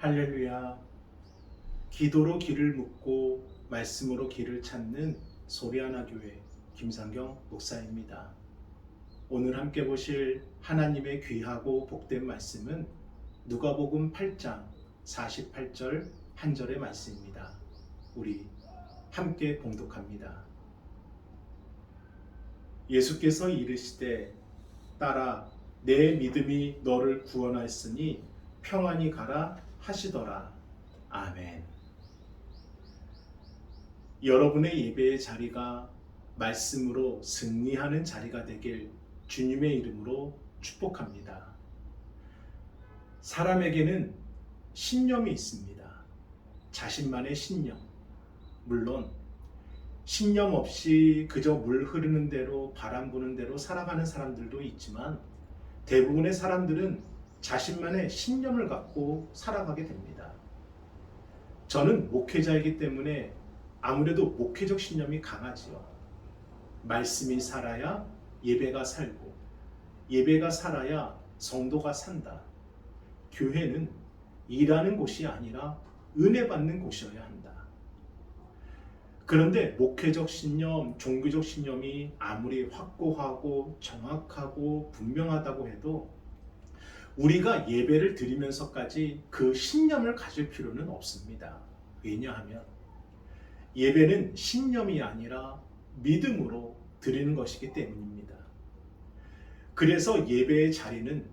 할렐루야. 기도로 길을 묻고 말씀으로 길을 찾는 소리하나 교회 김상경 목사입니다. 오늘 함께 보실 하나님의 귀하고 복된 말씀은 누가복음 8장 48절 한 절의 말씀입니다. 우리 함께 봉독합니다. 예수께서 이르시되 딸아 내 믿음이 너를 구원하였으니 평안히 가라 하시더라. 아멘. 여러분의 예배의 자리가 말씀으로 승리하는 자리가 되길 주님의 이름으로 축복합니다. 사람에게는 신념이 있습니다. 자신만의 신념. 물론 신념 없이 그저 물 흐르는 대로 바람 부는 대로 살아가는 사람들도 있지만 대부분의 사람들은 자신만의 신념을 갖고 살아가게 됩니다. 저는 목회자이기 때문에 아무래도 목회적 신념이 강하지요. 말씀이 살아야 예배가 살고 예배가 살아야 성도가 산다. 교회는 일하는 곳이 아니라 은혜 받는 곳이어야 한다. 그런데 목회적 신념, 종교적 신념이 아무리 확고하고 정확하고 분명하다고 해도 우리가 예배를 드리면서까지 그 신념을 가질 필요는 없습니다. 왜냐하면 예배는 신념이 아니라 믿음으로 드리는 것이기 때문입니다. 그래서 예배의 자리는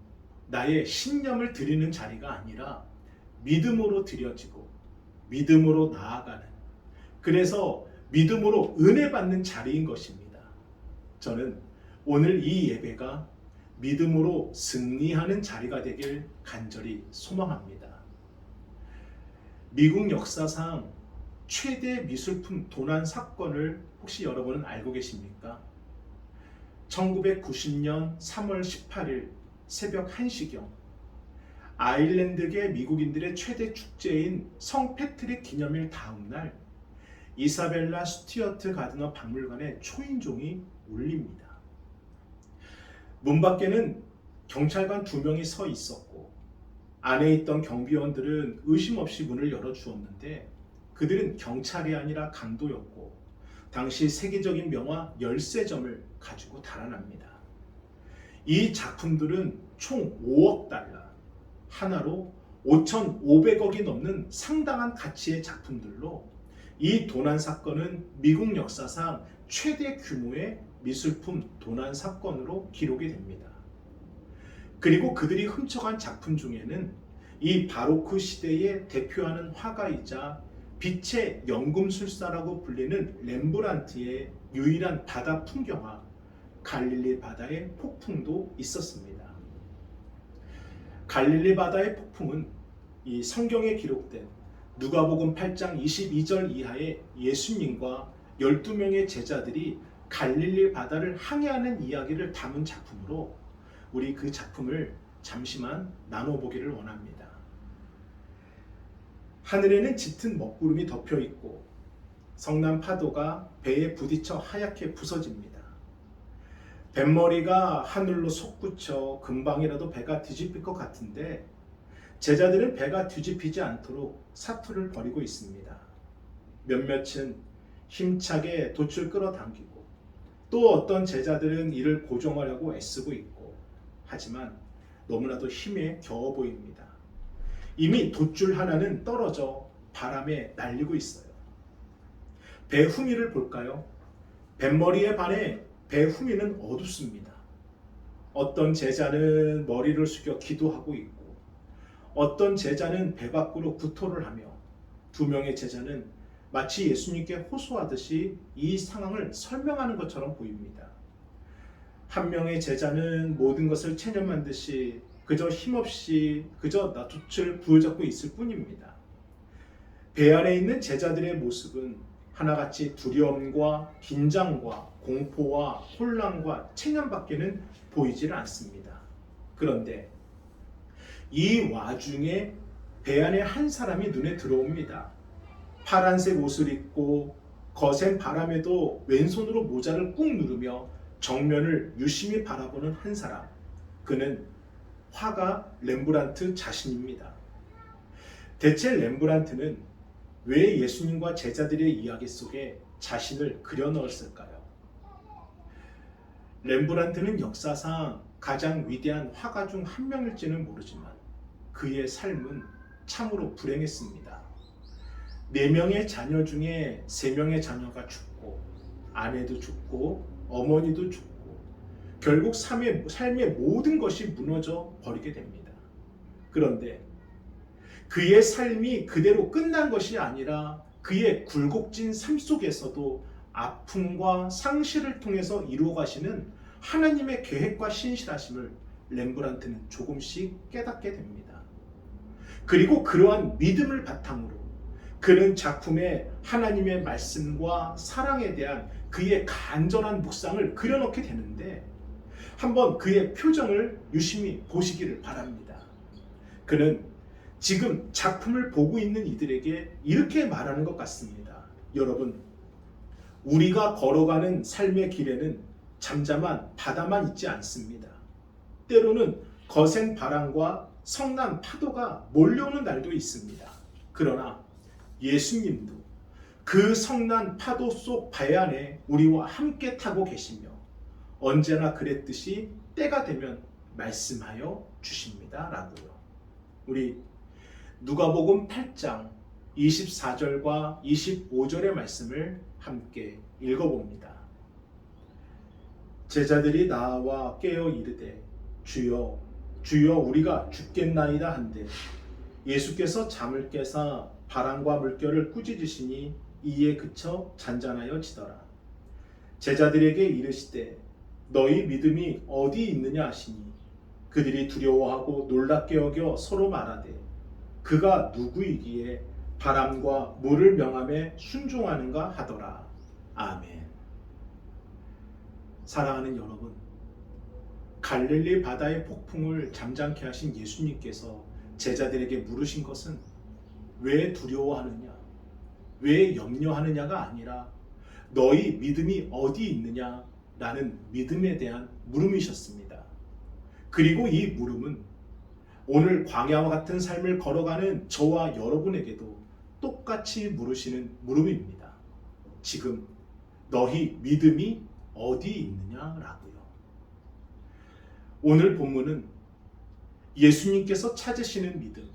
나의 신념을 드리는 자리가 아니라 믿음으로 드려지고 믿음으로 나아가는, 그래서 믿음으로 은혜 받는 자리인 것입니다. 저는 오늘 이 예배가 믿음으로 승리하는 자리가 되길 간절히 소망합니다. 미국 역사상 최대 미술품 도난 사건을 혹시 여러분은 알고 계십니까? 1990년 3월 18일 새벽 1시경 아일랜드계 미국인들의 최대 축제인 성 패트릭 기념일 다음날 이사벨라 스튜어트 가드너 박물관에 초인종이 울립니다. 문 밖에는 경찰관 2명이 서 있었고 안에 있던 경비원들은 의심 없이 문을 열어주었는데 그들은 경찰이 아니라 강도였고 당시 세계적인 명화 13점을 가지고 달아납니다. 이 작품들은 총 5억 달러, 하나로 5,500억이 넘는 상당한 가치의 작품들로 이 도난 사건은 미국 역사상 최대 규모의 미술품 도난 사건으로 기록이 됩니다. 그리고 그들이 훔쳐간 작품 중에는 이 바로크 시대의 대표하는 화가이자 빛의 연금술사라고 불리는 렘브란트의 유일한 바다 풍경화 갈릴리 바다의 폭풍도 있었습니다. 갈릴리 바다의 폭풍은 이 성경에 기록된 누가복음 8장 22절 이하의 예수님과 12명의 제자들이 갈릴리 바다를 항해하는 이야기를 담은 작품으로 우리 그 작품을 잠시만 나눠보기를 원합니다. 하늘에는 짙은 먹구름이 덮여 있고 성난 파도가 배에 부딪혀 하얗게 부서집니다. 뱃머리가 하늘로 솟구쳐 금방이라도 배가 뒤집힐 것 같은데 제자들은 배가 뒤집히지 않도록 사투를 벌이고 있습니다. 몇몇은 힘차게 돛을 끌어당기고 또 어떤 제자들은 이를 고정하려고 애쓰고 있고 하지만 너무나도 힘에 겨워 보입니다. 이미 돛줄 하나는 떨어져 바람에 날리고 있어요. 배 후미를 볼까요? 뱃머리에 반해 배 후미는 어둡습니다. 어떤 제자는 머리를 숙여 기도하고 있고 어떤 제자는 배 밖으로 구토를 하며 2명의 제자는 마치 예수님께 호소하듯이 이 상황을 설명하는 것처럼 보입니다. 한 명의 제자는 모든 것을 체념한 듯이 그저 힘없이 그저 돛을 부여잡고 있을 뿐입니다. 배 안에 있는 제자들의 모습은 하나같이 두려움과 긴장과 공포와 혼란과 체념밖에는 보이질 않습니다. 그런데 이 와중에 배 안에 한 사람이 눈에 들어옵니다. 파란색 옷을 입고 거센 바람에도 왼손으로 모자를 꾹 누르며 정면을 유심히 바라보는 한 사람. 그는 화가 렘브란트 자신입니다. 대체 렘브란트는 왜 예수님과 제자들의 이야기 속에 자신을 그려 넣었을까요? 렘브란트는 역사상 가장 위대한 화가 중 한 명일지는 모르지만 그의 삶은 참으로 불행했습니다. 4명의 자녀 중에 3명의 자녀가 죽고 아내도 죽고 어머니도 죽고 결국 삶의 모든 것이 무너져 버리게 됩니다. 그런데 그의 삶이 그대로 끝난 것이 아니라 그의 굴곡진 삶 속에서도 아픔과 상실을 통해서 이루어 가시는 하나님의 계획과 신실하심을 렘브란트는 조금씩 깨닫게 됩니다. 그리고 그러한 믿음을 바탕으로 그는 작품에 하나님의 말씀과 사랑에 대한 그의 간절한 묵상을 그려넣게 되는데 한번 그의 표정을 유심히 보시기를 바랍니다. 그는 지금 작품을 보고 있는 이들에게 이렇게 말하는 것 같습니다. 여러분, 우리가 걸어가는 삶의 길에는 잠잠한 바다만 있지 않습니다. 때로는 거센 바람과 성난 파도가 몰려오는 날도 있습니다. 그러나 예수님도 그 성난 파도 속 배 안에 우리와 함께 타고 계시며 언제나 그랬듯이 때가 되면 말씀하여 주십니다. 라고요. 우리 누가복음 8장 24절과 25절의 말씀을 함께 읽어봅니다. 제자들이 나와 깨어 이르되 주여 주여 우리가 죽겠나이다 한데 예수께서 잠을 깨사 바람과 물결을 꾸짖으시니 이에 그쳐 잔잔하여 지더라. 제자들에게 이르시되 너희 믿음이 어디 있느냐 하시니 그들이 두려워하고 놀랍게 여겨 서로 말하되 그가 누구이기에 바람과 물을 명함에 순종하는가 하더라. 아멘. 사랑하는 여러분, 갈릴리 바다의 폭풍을 잠잠케 하신 예수님께서 제자들에게 물으신 것은 왜 두려워하느냐, 왜 염려하느냐가 아니라 너희 믿음이 어디 있느냐 라는 믿음에 대한 물음이셨습니다. 그리고 이 물음은 오늘 광야와 같은 삶을 걸어가는 저와 여러분에게도 똑같이 물으시는 물음입니다. 지금 너희 믿음이 어디 있느냐라고요. 오늘 본문은 예수님께서 찾으시는 믿음,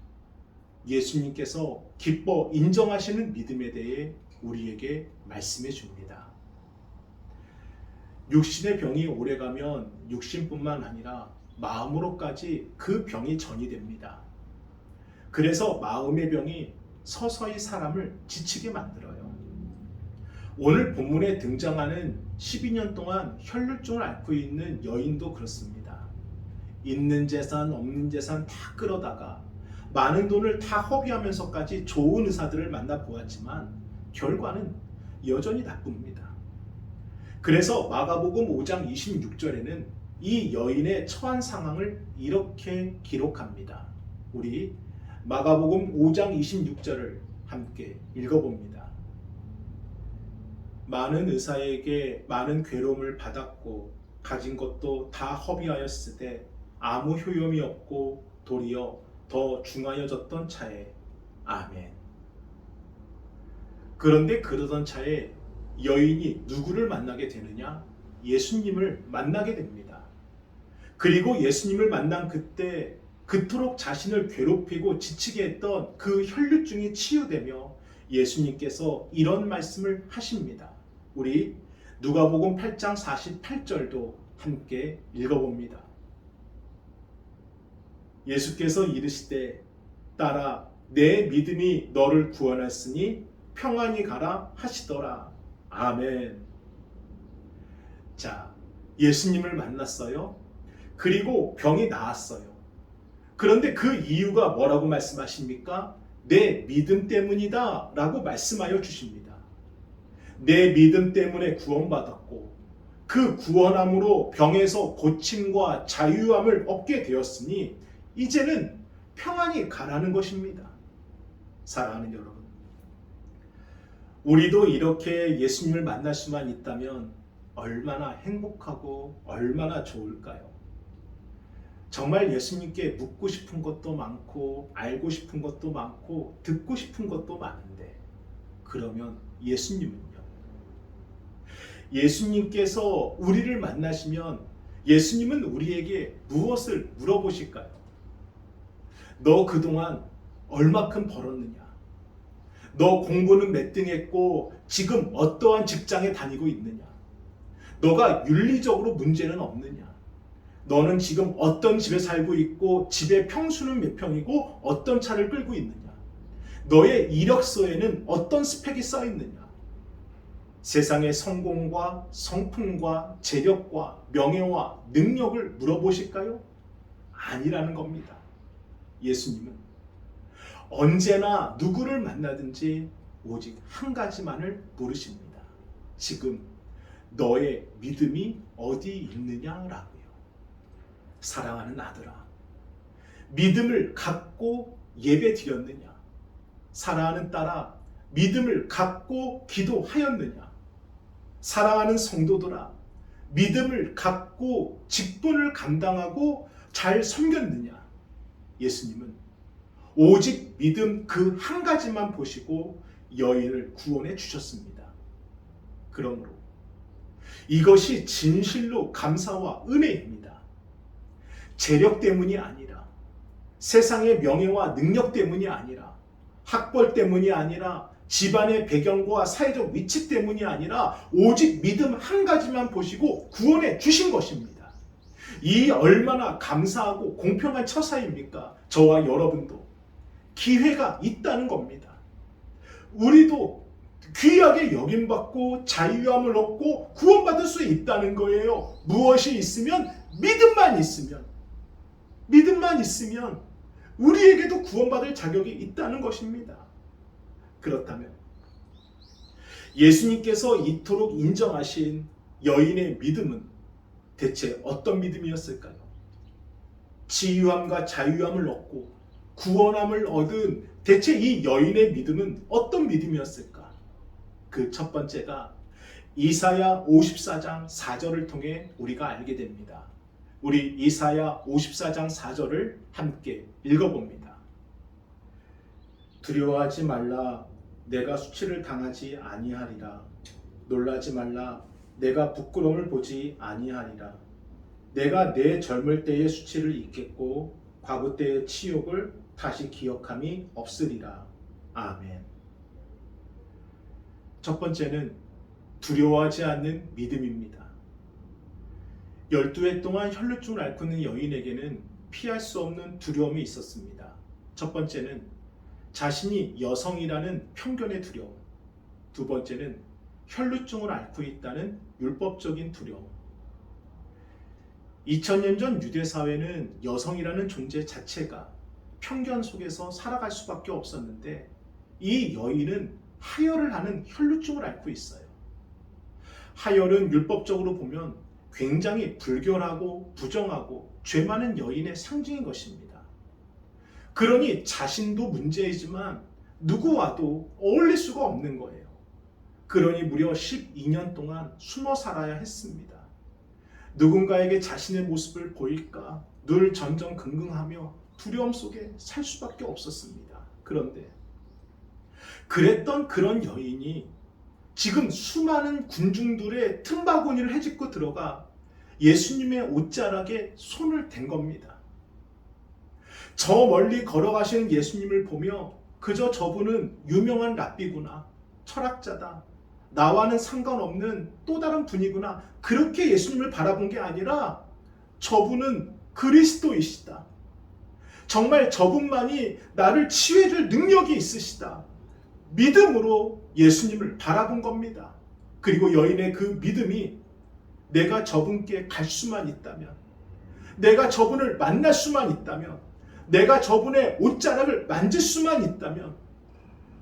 예수님께서 기뻐 인정하시는 믿음에 대해 우리에게 말씀해 줍니다. 육신의 병이 오래가면 육신뿐만 아니라 마음으로까지 그 병이 전이 됩니다. 그래서 마음의 병이 서서히 사람을 지치게 만들어요. 오늘 본문에 등장하는 12년 동안 혈루증을 앓고 있는 여인도 그렇습니다. 있는 재산 없는 재산 다 끌어다가 많은 돈을 다 허비하면서까지 좋은 의사들을 만나보았지만 결과는 여전히 나쁩니다. 그래서 마가복음 5장 26절에는 이 여인의 처한 상황을 이렇게 기록합니다. 우리 마가복음 5장 26절을 함께 읽어봅니다. 많은 의사에게 많은 괴로움을 받았고 가진 것도 다 허비하였으되 아무 효용이 없고 도리어 더 중하여졌던 차에 아멘. 그런데 그러던 차에 여인이 누구를 만나게 되느냐? 예수님을 만나게 됩니다. 그리고 예수님을 만난 그때 그토록 자신을 괴롭히고 지치게 했던 그 혈루증이 치유되며 예수님께서 이런 말씀을 하십니다. 우리 누가복음 8장 48절도 함께 읽어봅니다. 예수께서 이르시되 딸아 내 믿음이 너를 구원했으니 평안히 가라 하시더라. 아멘. 자, 예수님을 만났어요. 그리고 병이 나았어요. 그런데 그 이유가 뭐라고 말씀하십니까? 내 믿음 때문이다 라고 말씀하여 주십니다. 내 믿음 때문에 구원받았고 그 구원함으로 병에서 고침과 자유함을 얻게 되었으니 이제는 평안히 가라는 것입니다. 사랑하는 여러분, 우리도 이렇게 예수님을 만날 수만 있다면 얼마나 행복하고 얼마나 좋을까요? 정말 예수님께 묻고 싶은 것도 많고 알고 싶은 것도 많고 듣고 싶은 것도 많은데 그러면 예수님은요? 예수님께서 우리를 만나시면 예수님은 우리에게 무엇을 물어보실까요? 너 그동안 얼마큼 벌었느냐? 너 공부는 몇 등 했고 지금 어떠한 직장에 다니고 있느냐? 너가 윤리적으로 문제는 없느냐? 너는 지금 어떤 집에 살고 있고 집의 평수는 몇 평이고 어떤 차를 끌고 있느냐? 너의 이력서에는 어떤 스펙이 써 있느냐? 세상의 성공과 성품과 재력과 명예와 능력을 물어보실까요? 아니라는 겁니다. 예수님은 언제나 누구를 만나든지 오직 한 가지만을 물으십니다. 지금 너의 믿음이 어디 있느냐라고요. 사랑하는 아들아, 믿음을 갖고 예배 드렸느냐? 사랑하는 딸아, 믿음을 갖고 기도하였느냐? 사랑하는 성도들아, 믿음을 갖고 직분을 감당하고 잘 섬겼느냐? 예수님은 오직 믿음 그 한 가지만 보시고 여인을 구원해 주셨습니다. 그러므로 이것이 진실로 감사와 은혜입니다. 재력 때문이 아니라, 세상의 명예와 능력 때문이 아니라, 학벌 때문이 아니라, 집안의 배경과 사회적 위치 때문이 아니라 오직 믿음 한 가지만 보시고 구원해 주신 것입니다. 이 얼마나 감사하고 공평한 처사입니까? 저와 여러분도 기회가 있다는 겁니다. 우리도 귀하게 여김받고 자유함을 얻고 구원받을 수 있다는 거예요. 무엇이 있으면? 믿음만 있으면 우리에게도 구원받을 자격이 있다는 것입니다. 그렇다면 예수님께서 이토록 인정하신 여인의 믿음은 대체 어떤 믿음이었을까요? 지유함과 자유함을 얻고 구원함을 얻은 대체 이 여인의 믿음은 어떤 믿음이었을까? 그 첫 번째가 이사야 54장 4절을 통해 우리가 알게 됩니다. 우리 이사야 54장 4절을 함께 읽어봅니다. 두려워하지 말라, 내가 수치를 당하지 아니하리라. 놀라지 말라, 내가 부끄러움을 보지 아니하리라. 내가 내 젊을 때의 수치를 잊겠고 과부 때의 치욕을 다시 기억함이 없으리라. 아멘. 첫 번째는 두려워하지 않는 믿음입니다. 12해 동안 혈루증을 앓고 있는 여인에게는 피할 수 없는 두려움이 있었습니다. 첫 번째는 자신이 여성이라는 편견의 두려움. 두 번째는 혈루증을 앓고 있다는 율법적인 두려움. 2000년 전 유대 사회는 여성이라는 존재 자체가 편견 속에서 살아갈 수밖에 없었는데 이 여인은 하혈을 하는 혈루증을 앓고 있어요. 하혈은 율법적으로 보면 굉장히 불결하고 부정하고 죄 많은 여인의 상징인 것입니다. 그러니 자신도 문제이지만 누구와도 어울릴 수가 없는 거예요. 그러니 무려 12년 동안 숨어 살아야 했습니다. 누군가에게 자신의 모습을 보일까 늘 전전긍긍하며 두려움 속에 살 수밖에 없었습니다. 그런데 그랬던 그런 여인이 지금 수많은 군중들의 틈바구니를 헤집고 들어가 예수님의 옷자락에 손을 댄 겁니다. 저 멀리 걸어가시는 예수님을 보며 그저 저분은 유명한 랍비구나, 철학자다, 나와는 상관없는 또 다른 분이구나, 그렇게 예수님을 바라본 게 아니라 저분은 그리스도이시다. 정말 저분만이 나를 치유해줄 능력이 있으시다. 믿음으로 예수님을 바라본 겁니다. 그리고 여인의 그 믿음이 내가 저분께 갈 수만 있다면, 내가 저분을 만날 수만 있다면, 내가 저분의 옷자락을 만질 수만 있다면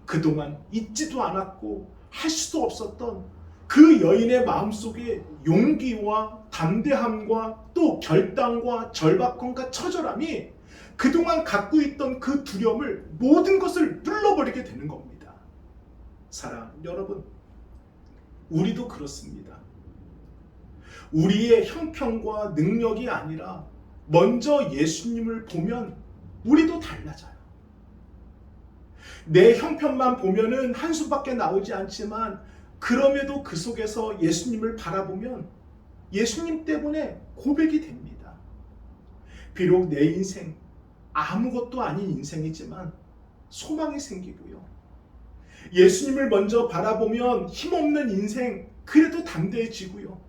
그동안 잊지도 않았고 할 수도 없었던 그 여인의 마음속에 용기와 담대함과 또 결단과 절박함과 처절함이 그동안 갖고 있던 그 두려움을 모든 것을 눌러버리게 되는 겁니다. 사랑 여러분, 우리도 그렇습니다. 우리의 형편과 능력이 아니라 먼저 예수님을 보면 우리도 달라져요. 내 형편만 보면은 한숨밖에 나오지 않지만 그럼에도 그 속에서 예수님을 바라보면 예수님 때문에 고백이 됩니다. 비록 내 인생 아무것도 아닌 인생이지만 소망이 생기고요. 예수님을 먼저 바라보면 힘없는 인생 그래도 담대해지고요.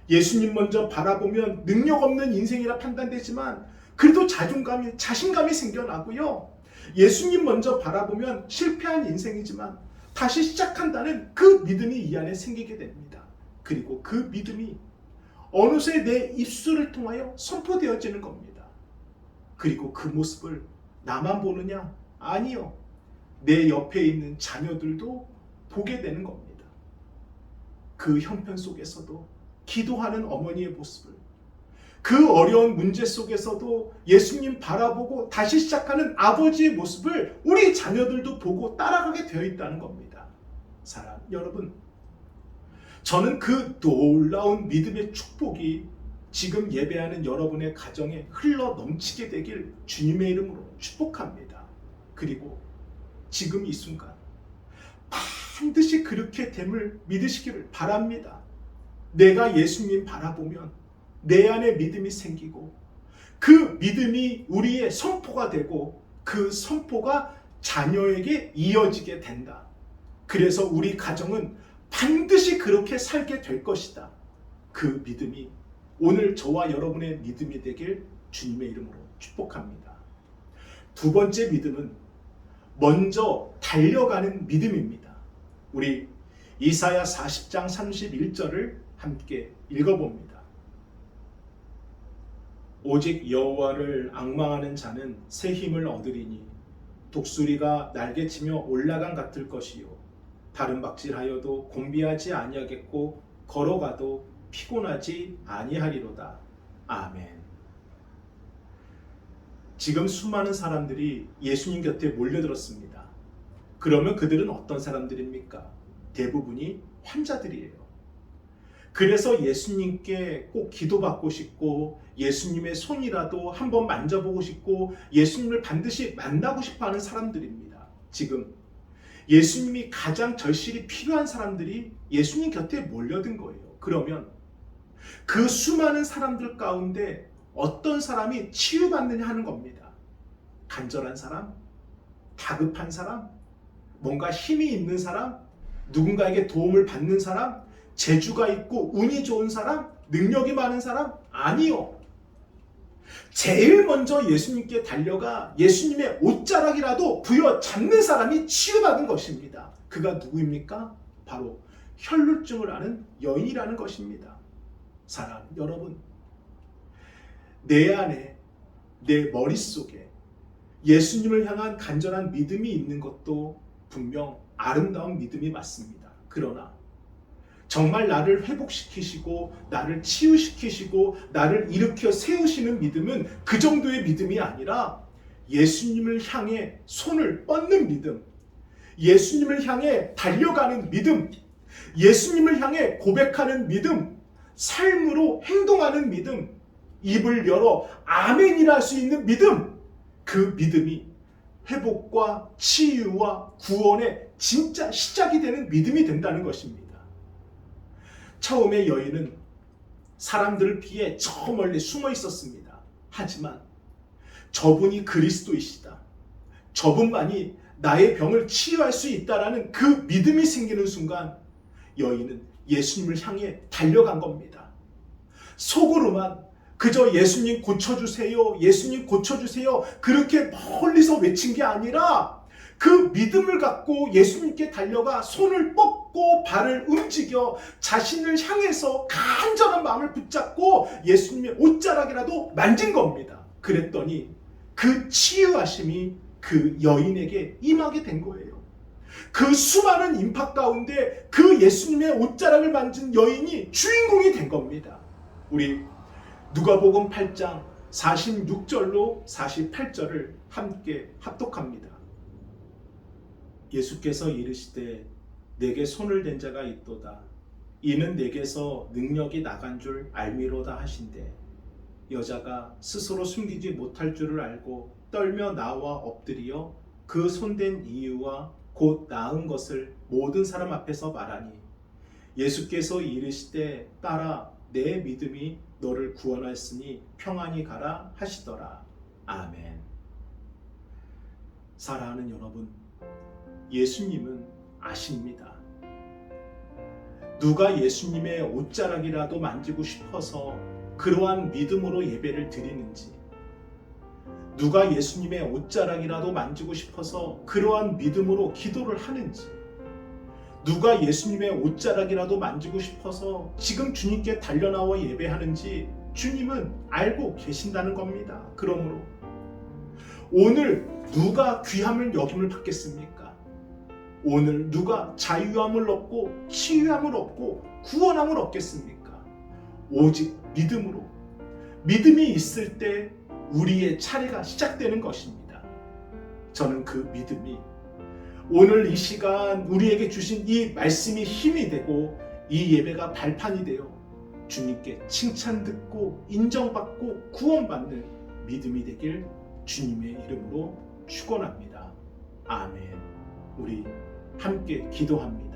예수님 먼저 바라보면 능력 없는 인생이라 판단되지만 그래도 자신감이 생겨나고요. 예수님 먼저 바라보면 실패한 인생이지만 다시 시작한다는 그 믿음이 이 안에 생기게 됩니다. 그리고 그 믿음이 어느새 내 입술을 통하여 선포되어지는 겁니다. 그리고 그 모습을 나만 보느냐? 아니요. 내 옆에 있는 자녀들도 보게 되는 겁니다. 그 형편 속에서도 기도하는 어머니의 모습을, 그 어려운 문제 속에서도 예수님 바라보고 다시 시작하는 아버지의 모습을 우리 자녀들도 보고 따라가게 되어 있다는 겁니다. 사랑 여러분, 저는 그 놀라운 믿음의 축복이 지금 예배하는 여러분의 가정에 흘러 넘치게 되길 주님의 이름으로 축복합니다. 그리고 지금 이 순간 반드시 그렇게 됨을 믿으시기를 바랍니다. 내가 예수님 바라보면 내 안에 믿음이 생기고 그 믿음이 우리의 선포가 되고 그 선포가 자녀에게 이어지게 된다. 그래서 우리 가정은 반드시 그렇게 살게 될 것이다. 그 믿음이 오늘 저와 여러분의 믿음이 되길 주님의 이름으로 축복합니다. 두 번째 믿음은 먼저 달려가는 믿음입니다. 우리 이사야 40장 31절을 함께 읽어봅니다. 오직 여호와를 앙망하는 자는 새 힘을 얻으리니 독수리가 날개치며 올라간 같을 것이요 다른 박질하여도 곤비하지 아니하겠고 걸어가도 피곤하지 아니하리로다. 아멘. 지금 수많은 사람들이 예수님 곁에 몰려들었습니다. 그러면 그들은 어떤 사람들입니까? 대부분이 환자들이에요. 그래서 예수님께 꼭 기도받고 싶고 예수님의 손이라도 한번 만져보고 싶고 예수님을 반드시 만나고 싶어하는 사람들입니다. 지금 예수님이 가장 절실히 필요한 사람들이 예수님 곁에 몰려든 거예요. 그러면 그 수많은 사람들 가운데 어떤 사람이 치유받느냐 하는 겁니다. 간절한 사람, 다급한 사람, 뭔가 힘이 있는 사람, 누군가에게 도움을 받는 사람, 재주가 있고 운이 좋은 사람, 능력이 많은 사람? 아니요. 제일 먼저 예수님께 달려가 예수님의 옷자락이라도 부여잡는 사람이 치유받은 것입니다. 그가 누구입니까? 바로 혈루증을 앓은 여인이라는 것입니다. 사랑 여러분, 내 안에, 내 머릿속에 예수님을 향한 간절한 믿음이 있는 것도 분명 아름다운 믿음이 맞습니다. 그러나 정말 나를 회복시키시고 나를 치유시키시고 나를 일으켜 세우시는 믿음은 그 정도의 믿음이 아니라 예수님을 향해 손을 뻗는 믿음, 예수님을 향해 달려가는 믿음, 예수님을 향해 고백하는 믿음, 삶으로 행동하는 믿음, 입을 열어 아멘이라 할 수 있는 믿음, 그 믿음이 회복과 치유와 구원의 진짜 시작이 되는 믿음이 된다는 것입니다. 처음에 여인은 사람들을 피해 저 멀리 숨어 있었습니다. 하지만 저분이 그리스도이시다. 저분만이 나의 병을 치유할 수 있다라는 그 믿음이 생기는 순간 여인은 예수님을 향해 달려간 겁니다. 속으로만 그저 예수님 고쳐주세요, 예수님 고쳐주세요 그렇게 멀리서 외친 게 아니라 그 믿음을 갖고 예수님께 달려가 손을 뻗고 발을 움직여 자신을 향해서 간절한 마음을 붙잡고 예수님의 옷자락이라도 만진 겁니다. 그랬더니 그 치유하심이 그 여인에게 임하게 된 거예요. 그 수많은 인파 가운데 그 예수님의 옷자락을 만진 여인이 주인공이 된 겁니다. 우리 누가복음 8장 46절로 48절을 함께 합독합니다. 예수께서 이르시되 내게 손을 댄 자가 있도다. 이는 내게서 능력이 나간 줄 알미로다 하신대. 여자가 스스로 숨기지 못할 줄을 알고 떨며 나와 엎드려 그 손댄 이유와 곧 나은 것을 모든 사람 앞에서 말하니 예수께서 이르시되 딸아 내 믿음이 너를 구원하였으니 평안히 가라 하시더라. 아멘. 사랑하는 여러분, 예수님은 아십니다. 누가 예수님의 옷자락이라도 만지고 싶어서 그러한 믿음으로 예배를 드리는지, 누가 예수님의 옷자락이라도 만지고 싶어서 그러한 믿음으로 기도를 하는지, 누가 예수님의 옷자락이라도 만지고 싶어서 지금 주님께 달려나와 예배하는지 주님은 알고 계신다는 겁니다. 그러므로 오늘 누가 귀함을 여김을 받겠습니까? 오늘 누가 자유함을 얻고 치유함을 얻고 구원함을 얻겠습니까? 오직 믿음으로. 믿음이 있을 때 우리의 차례가 시작되는 것입니다. 저는 그 믿음이 오늘 이 시간 우리에게 주신 이 말씀이 힘이 되고 이 예배가 발판이 되어 주님께 칭찬 듣고 인정받고 구원받는 믿음이 되길 주님의 이름으로 축원합니다. 아멘. 우리 함께 기도합니다.